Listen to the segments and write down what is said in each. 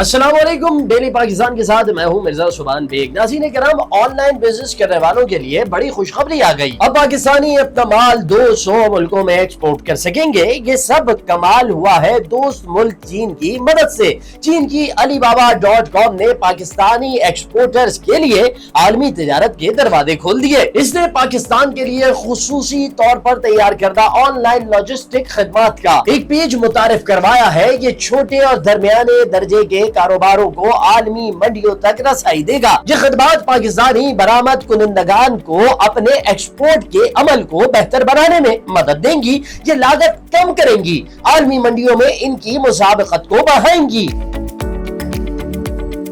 अस्सलाम वालेकुम, डेली पाकिस्तान के साथ मैं हूं मिर्जा सुभान बेग। नाज़रीन करम, ऑनलाइन बिजनेस करने वालों के लिए बड़ी खुशखबरी आ गई। अब पाकिस्तानी अपना माल 200 मुल्कों में एक्सपोर्ट कर सकेंगे। ये सब कमाल हुआ है दोस्त मुल्क चीन की मदद से। चीन की Alibaba.com ने पाकिस्तानी एक्सपोर्टर्स के लिए आलमी तिजारत के दरवाजे खोल दिए। इसने पाकिस्तान के लिए खुसूसी तौर पर तैयार करदा ऑनलाइन लॉजिस्टिक खदमात का एक पेज मुतारिफ करवाया है। ये छोटे और दरमियाने दर्जे के कारोबारों को आलमी मंडियों तक रसाई देगा। ये खदमात पाकिस्तानी बरामद कुनंदगान को अपने एक्सपोर्ट के अमल को बेहतर बनाने में मदद देंगी। ये लागत कम करेंगी, आलमी मंडियों में इनकी मुसाबकत को बढ़ाएंगी।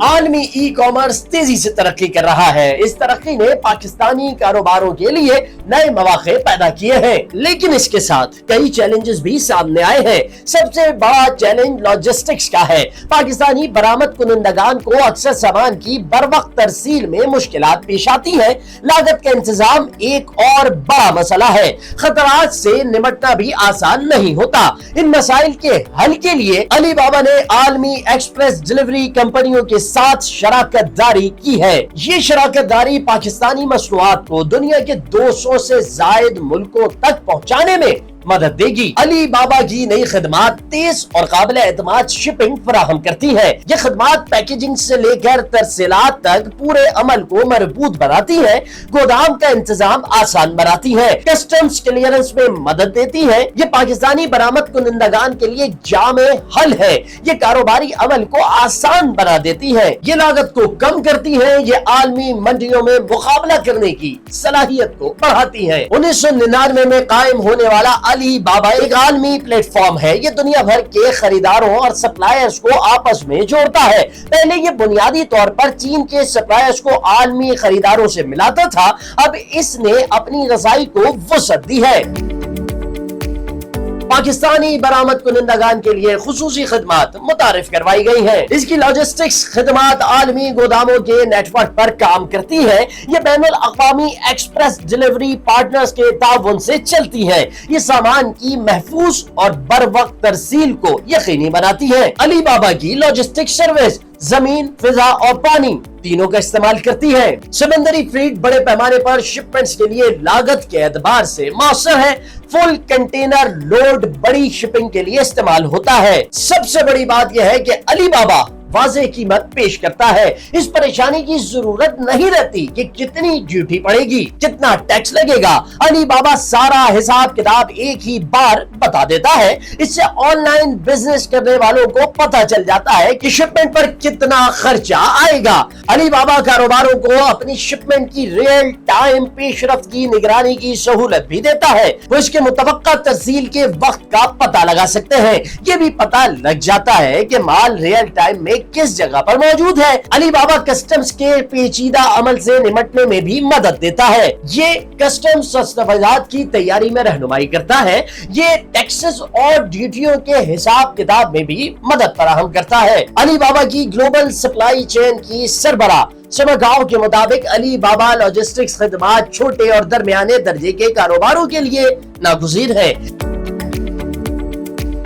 आलमी ई कॉमर्स तेजी से तरक्की कर रहा है। इस तरक्की ने पाकिस्तानी कारोबारों के लिए नए मौके पैदा किए हैं, लेकिन इसके साथ कई चैलेंजेस भी सामने आए हैं। सबसे बड़ा चैलेंज लॉजिस्टिक्स का है। पाकिस्तानी बरामद कुनंदगान को अक्सर सामान की बरवक्त तरसील में मुश्किलात पेश आती है। लागत का इंतजाम एक और बड़ा मसला है। खतरात से निपटना भी आसान नहीं होता। इन मसाइल के हल के लिए अलीबाबा ने आलमी एक्सप्रेस डिलीवरी कंपनियों के साथ शराकत दारी की है। ये शराकत दारी पाकिस्तानी मसनूआत को दुनिया के 200 से जायद मुल्कों तक पहुंचाने में मदद देगी। अलीबाबा की नई खदमात तेज और काबिल एतमाद शिपिंग फराहम करती है। ये खदमात पैकेजिंग से लेकर तरसीलात तक पूरे अमल को मजबूत बनाती है। गोदाम का इंतजाम आसान बनाती है, कस्टम्स क्लियरेंस में मदद देती है। ये पाकिस्तानी बरामद कुनंदगान के लिए जामे हल है। ये कारोबारी अमल को आसान बना देती है। ये लागत को कम करती है। ये आलमी मंडियों में मुकाबला करने की सलाहियत को बढ़ाती है। 1999 में कायम होने वाला अलीबाबा एक आलमी प्लेटफॉर्म है। ये दुनिया भर के खरीदारों और सप्लायर्स को आपस में जोड़ता है। पहले ये बुनियादी तौर पर चीन के सप्लायर्स को आलमी खरीदारों से मिलाता था। अब इसने अपनी रसाई को वसअत दी है। पाकिस्तानी बरामद कुनंदगान के लिए खुसूसी खदमात मुतारिफ करवाई गई है। इसकी लॉजिस्टिक्स खदमात आलमी गोदामों के नेटवर्क पर काम करती है। ये बैनुल अक़वामी एक्सप्रेस डिलीवरी पार्टनर्स के ताउन से चलती है। ये सामान की महफूज और बरवक्त तरसील को यकीनी बनाती है। अलीबाबा की लॉजिस्टिक्स सर्विस जमीन, फिजा और पानी तीनों का इस्तेमाल करती है। समंदरी फ्लीट बड़े पैमाने पर शिपमेंट्स के लिए लागत के एतबार से मौसर है। फुल कंटेनर लोड बड़ी शिपिंग के लिए इस्तेमाल होता है। सबसे बड़ी बात यह है कि अलीबाबा वाज़ेह कीमत पेश करता है। इस परेशानी की जरूरत नहीं रहती कि कितनी ड्यूटी पड़ेगी, कितना टैक्स लगेगा। अलीबाबा सारा हिसाब किताब एक ही बार बता देता है। इससे ऑनलाइन बिजनेस करने वालों को पता चल जाता है कि शिपमेंट पर कितना खर्चा आएगा। अलीबाबा कारोबारों को अपनी शिपमेंट की रियल टाइम पेशरफ्त की निगरानी की सहूलत भी देता है। वो इसके मुतवक्का तरसील के वक्त का पता लगा सकते हैं। ये भी पता लग जाता है कि माल रियल टाइम में किस जगह पर मौजूद है। अलीबाबा कस्टम्स के पेचीदा अमल से निपटने में भी मदद देता है। ये कस्टम्स दस्तावेजात की तैयारी में रहनुमाई करता है। ये टैक्सेस और ड्यूटियों के हिसाब किताब में भी मदद फराहम करता है। अलीबाबा की ग्लोबल सप्लाई चेन की सरबराह समगांव के मुताबिक अलीबाबा लॉजिस्टिक्स खदमात छोटे और दरमियाने दर्जे के कारोबारों के लिए नागुज़ीर है।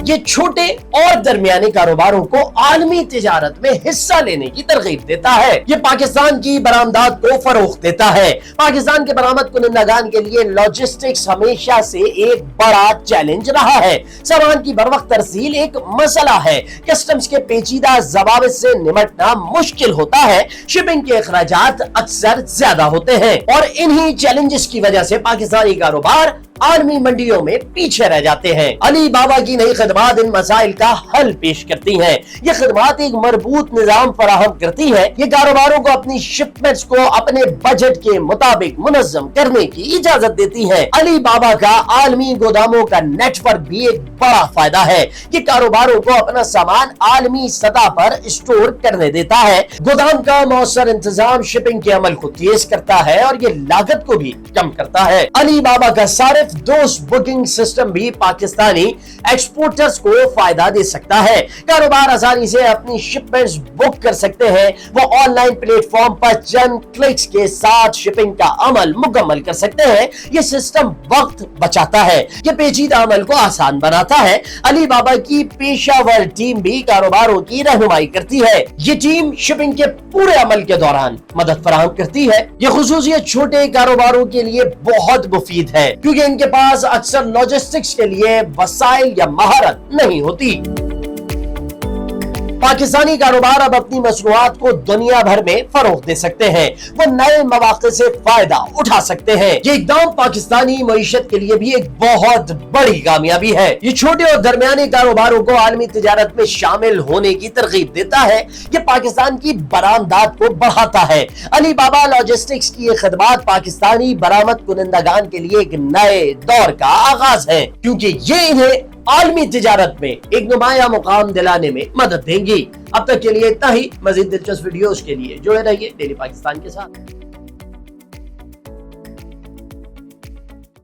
ये छोटे और दरमियाने कारोबारों को आलमी तिजारत में हिस्सा लेने की तरगीब देता है। ये पाकिस्तान की बरामदात को फरोख्त देता है। पाकिस्तान के बरामद कुनंदगान के लिए लॉजिस्टिक्स हमेशा से एक बड़ा चैलेंज रहा है। सामान की बरवक्त तरसील एक मसला है। कस्टम्स के पेचीदा ज़वाबित से निपटना मुश्किल होता है। शिपिंग के अखराजात अक्सर ज्यादा होते हैं और इन्हीं चैलेंजेस की वजह से पाकिस्तानी कारोबार आलमी मंडियों में पीछे रह जाते हैं। अलीबाबा की नई खदमात इन मसाइल का हल पेश करती हैं। ये खदमात एक मजबूत निजाम फराहम करती है। ये कारोबारों को अपनी शिपमेंट्स को अपने बजट के मुताबिक मुनज़्ज़म करने की इजाजत देती है। अलीबाबा का आलमी गोदामों का नेटवर्क भी एक बड़ा फायदा है। ये कारोबारों को अपना सामान आलमी सतह पर स्टोर करने देता है। गोदाम का मौसर इंतजाम शिपिंग के अमल को तेज करता है और ये लागत को भी कम करता है। अलीबाबा का सारे स्विफ्ट डोज बुकिंग सिस्टम भी पाकिस्तानी एक्सपोर्टर्स को फायदा दे सकता है। कारोबार आसानी से अपनी शिपमेंट्स बुक कर सकते हैं। वो ऑनलाइन प्लेटफॉर्म पर चंद क्लिक्स के साथ शिपिंग का अमल मुकम्मल कर सकते हैं। ये सिस्टम वक्त बचाता है, ये पेचीदा अमल को आसान बनाता है। अली बाबा की पेशावर टीम भी कारोबारों की रहनुमाई करती है। ये टीम शिपिंग के पूरे अमल के दौरान मदद फराहम करती है। ये खुसूसियत छोटे कारोबारों के लिए बहुत मुफीद है, क्योंकि इनके पास अक्सर लॉजिस्टिक्स के लिए वसाइल या महारत नहीं होती। पाकिस्तानी कारोबार अब अपनी मसनूआत को दुनिया भर में फरोग दे सकते हैं। वो नए मौके से फायदा उठा सकते हैं। ये इकदाम पाकिस्तानी मईशत के लिए भी एक बहुत बड़ी कामयाबी है। ये छोटे और दरमियाने कारोबारों को आलमी तिजारत में शामिल होने की तरगीब देता है। ये पाकिस्तान की बरामदात को बढ़ाता है। अली बाबा लॉजिस्टिक्स की ये खदमात पाकिस्तानी बरामद कुनिंदगान के लिए एक नए दौर का आगाज है, क्योंकि ये इन्हें आलमी तिजारत में एक नुमाया मुकाम दिलाने में मदद देंगी। अब तक के लिए इतना ही। मजीद दिलचस्प वीडियोस के लिए जुड़े रहिए डेली पाकिस्तान के साथ।